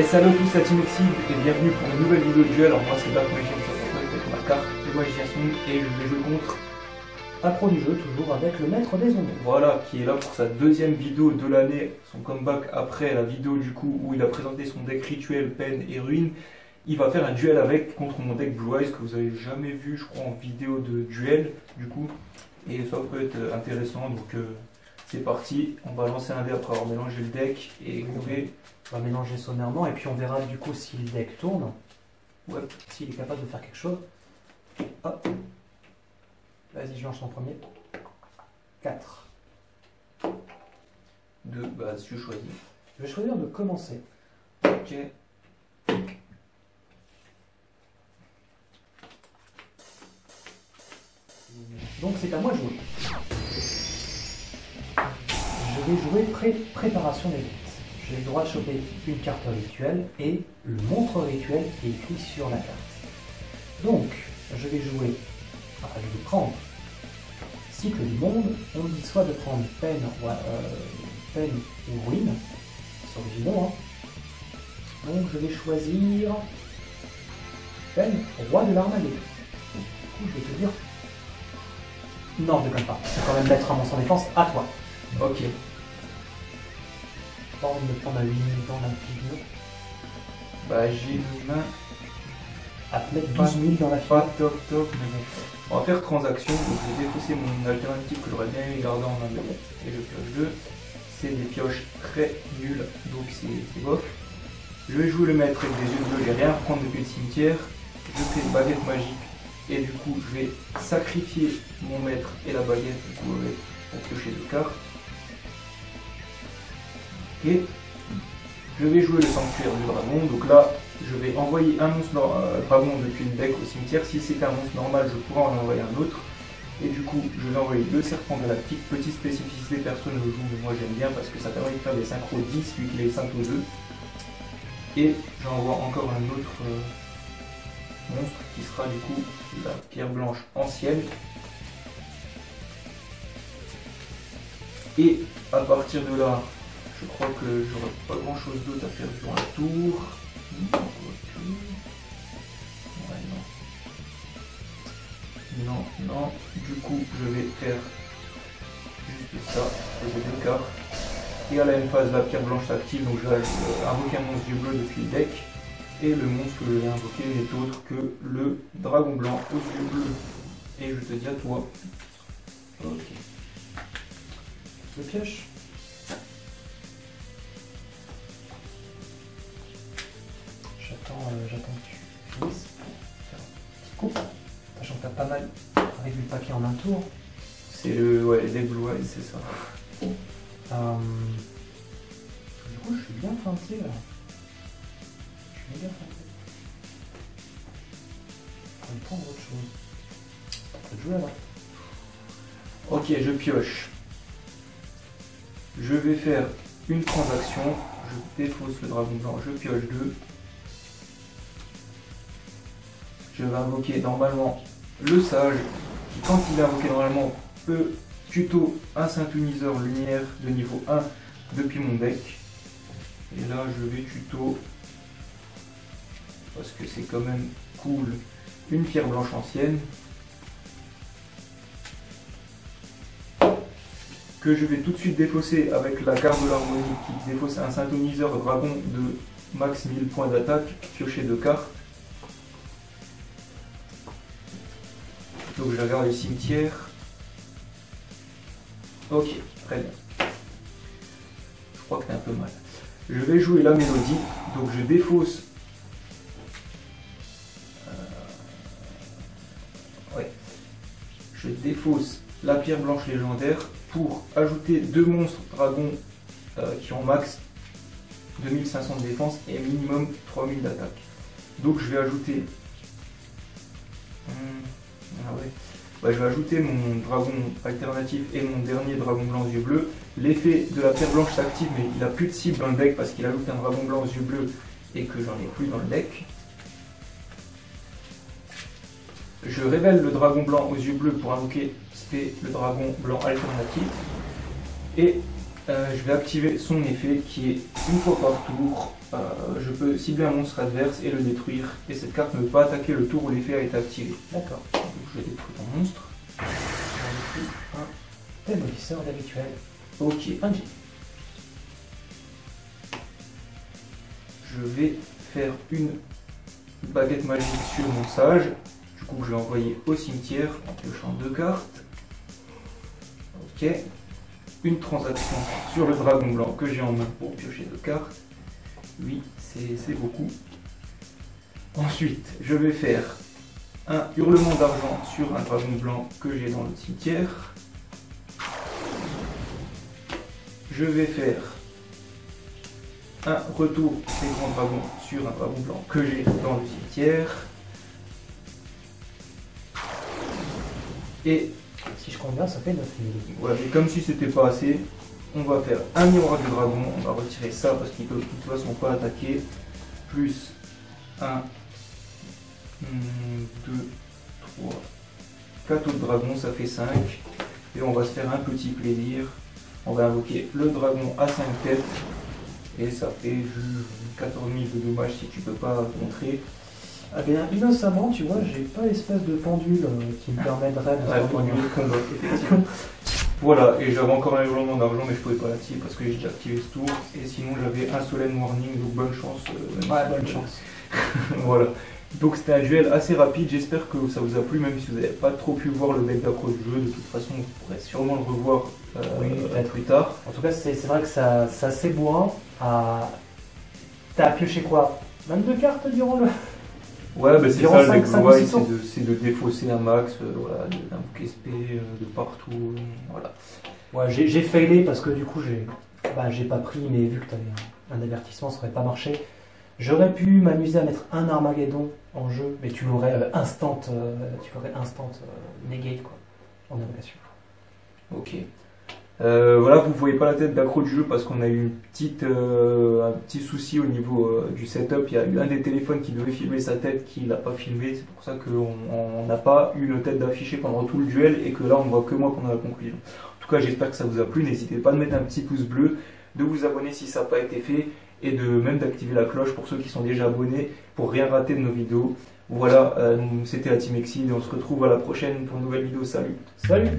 Et salut tous la Team Exceed et bienvenue pour une nouvelle vidéo de duel. Alors moi c'est Dark Magician 69 avec ma carte de Magicien Song et je vais jouer contre un pro du jeu, toujours avec le maître des ondes. Voilà, qui est là pour sa deuxième vidéo de l'année, son comeback après la vidéo du coup où il a présenté son deck rituel, peine et ruine. Il va faire un duel avec contre mon deck Blue Eyes que vous avez jamais vu je crois en vidéo de duel du coup. Et ça peut être intéressant donc c'est parti, on va lancer un dé après avoir mélangé le deck et on va mélanger sommairement et puis on verra du coup si le deck tourne, ouais. S'il est capable de faire quelque chose. Hop. Vas-y, je lance en premier. 4. 2, bah tu choisis. Je vais choisir de commencer. Ok. Donc c'est à moi de jouer. Je vais jouer préparation des cartes. J'ai le droit de choper une carte rituelle et le monstre rituel qui est écrit sur la carte. Donc, je vais jouer, je vais prendre cycle du monde. On dit soit de prendre peine ou ruine, c'est originaux. Donc je vais choisir peine, roi de l'armaillé. Du coup, je vais te dire. Non, je ne déconne pas. Je vais quand même mettre un monstre en défense à toi. Ok. Pas envie de me prendre à 8000 dans la figure. Bah j'ai une main à te mettre 12 000 dans la figure. Pas top, mais bon. On va faire transaction, donc je vais défausser mon alternative que j'aurais bien aimé garder en main et je pioche 2. C'est des pioches très nulles, donc c'est bof. Je vais jouer le maître avec des yeux bleus, je vais rien reprendre depuis le cimetière. Je fais une baguette magique et du coup je vais sacrifier mon maître et la baguette du coup avec pour piocher 2 cartes. Et je vais jouer le sanctuaire du dragon, donc là je vais envoyer un monstre dragon depuis le deck au cimetière. Si c'était un monstre normal je pourrais en envoyer un autre. Et du coup je vais envoyer 2 serpents galactiques, petite spécificité, personne ne le joue mais moi j'aime bien parce que ça permet de faire des synchros 10 vu qu'il est synchro 2. Et j'envoie encore un autre monstre qui sera du coup la pierre blanche ancienne. Et à partir de là, je crois que j'aurai pas grand chose d'autre à faire sur un tour. Ouais, non. Non. Du coup, je vais faire juste ça, poser 2 cartes. Et à la même phase, la pierre blanche s'active, donc je vais invoquer un monstre du bleu depuis le deck. Et le monstre que je vais invoquer n'est autre que le dragon blanc aux yeux bleus. Et je te dis à toi. Ok. Je pioche. J'attends que tu finisses. Faire un petit coup. Sachant que tu as pas mal réduit le paquet en un tour. C'est le les Blue Eyes, c'est ça. Du coup, je suis bien feinté là. Je suis méga feinté. On va prendre autre chose. On peut jouer là. Ok, je pioche. Je vais faire une transaction. Je défausse le dragon blanc. Je pioche 2. Je vais invoquer normalement le sage qui, quand il est invoqué normalement, peut tuto un synthoniseur lumière de niveau 1 depuis mon deck. Et là, je vais tuto, parce que c'est quand même cool, une pierre blanche ancienne. Que je vais tout de suite défausser avec la garde de l'harmonie qui défausse un synthoniseur dragon de max 1000 points d'attaque, piocher 2 cartes. Donc je regarde le cimetière. Ok, très bien. Je crois que t'es un peu mal. Je vais jouer la mélodie, donc je défausse. Je défausse la pierre blanche légendaire pour ajouter 2 monstres dragons qui ont max 2500 de défense et minimum 3000 d'attaque. Donc je vais ajouter. Je vais ajouter mon dragon alternatif et mon dernier dragon blanc aux yeux bleus. L'effet de la pierre blanche s'active mais il n'a plus de cible dans le deck parce qu'il ajoute un dragon blanc aux yeux bleus et que j'en ai plus dans le deck. Je révèle le dragon blanc aux yeux bleus pour invoquer le dragon blanc alternatif. Et je vais activer son effet qui est une fois par tour, je peux cibler un monstre adverse et le détruire. Et cette carte ne peut pas attaquer le tour où l'effet a été activé. D'accord. Donc je vais détruire ton monstre. Un démolisseur d'habituel. Ok. Un G. Je vais faire une baguette magique sur mon sage. Du coup, je vais envoyer au cimetière en piochant 2 cartes. Ok. Une transaction sur le dragon blanc que j'ai en main pour piocher 2 cartes. Oui, c'est beaucoup. Ensuite, je vais faire un hurlement d'argent sur un dragon blanc que j'ai dans le cimetière. Je vais faire un retour des grands dragons sur un dragon blanc que j'ai dans le cimetière. Et si je compte bien, ça fait 9000. voilà, et comme si c'était pas assez, on va faire un miroir du dragon. On va retirer ça parce qu'il peut de toute façon pas attaquer. Plus 1, 2, 3, 4 autres dragons, ça fait 5. Et on va se faire un petit plaisir. On va invoquer le dragon à 5 têtes. Et ça fait 14 000 de dommages si tu peux pas contrer. Ah bien, innocemment, tu vois, j'ai pas l'espèce de pendule qui me permettrait de faire pendule de combat, effectivement. Voilà, et j'avais encore un hurlement d'argent, mais je pouvais pas l'activer parce que j'ai déjà activé ce tour. Et sinon, j'avais un solemn warning, donc bonne chance. Ouais, bonne chance. Voilà. Donc c'était un duel assez rapide, j'espère que ça vous a plu, même si vous n'avez pas trop pu voir le deck d'accro du jeu. De toute façon, vous pourrez sûrement le revoir peut-être plus tard. En tout cas, c'est vrai que ça assez bourrin. T'as pioché quoi? 22 cartes durant le... Ouais, bah c'est durant ça, 5, le 5 deck, tours. c'est de défausser un max, voilà, d'un bouc SP de partout, voilà. Ouais, j'ai failé parce que du coup, j'ai pas pris, mais vu que t'avais un avertissement, ça aurait pas marché. J'aurais pu m'amuser à mettre un Armageddon en jeu, mais tu l'aurais instant negate quoi, en invocation. Ok. Voilà, vous voyez pas la tête d'accro du jeu parce qu'on a eu un petit souci au niveau du setup. Il y a eu un des téléphones qui devait filmer sa tête qui l'a pas filmé. C'est pour ça qu'on n'a pas eu une tête d'affiché pendant tout le duel et que là on voit que moi pendant la conclusion. En tout cas, j'espère que ça vous a plu. N'hésitez pas à mettre un petit pouce bleu, de vous abonner si ça n'a pas été fait et même d'activer la cloche pour ceux qui sont déjà abonnés pour rien rater de nos vidéos. Voilà, c'était la Team Exceed et on se retrouve à la prochaine pour une nouvelle vidéo. Salut! Salut!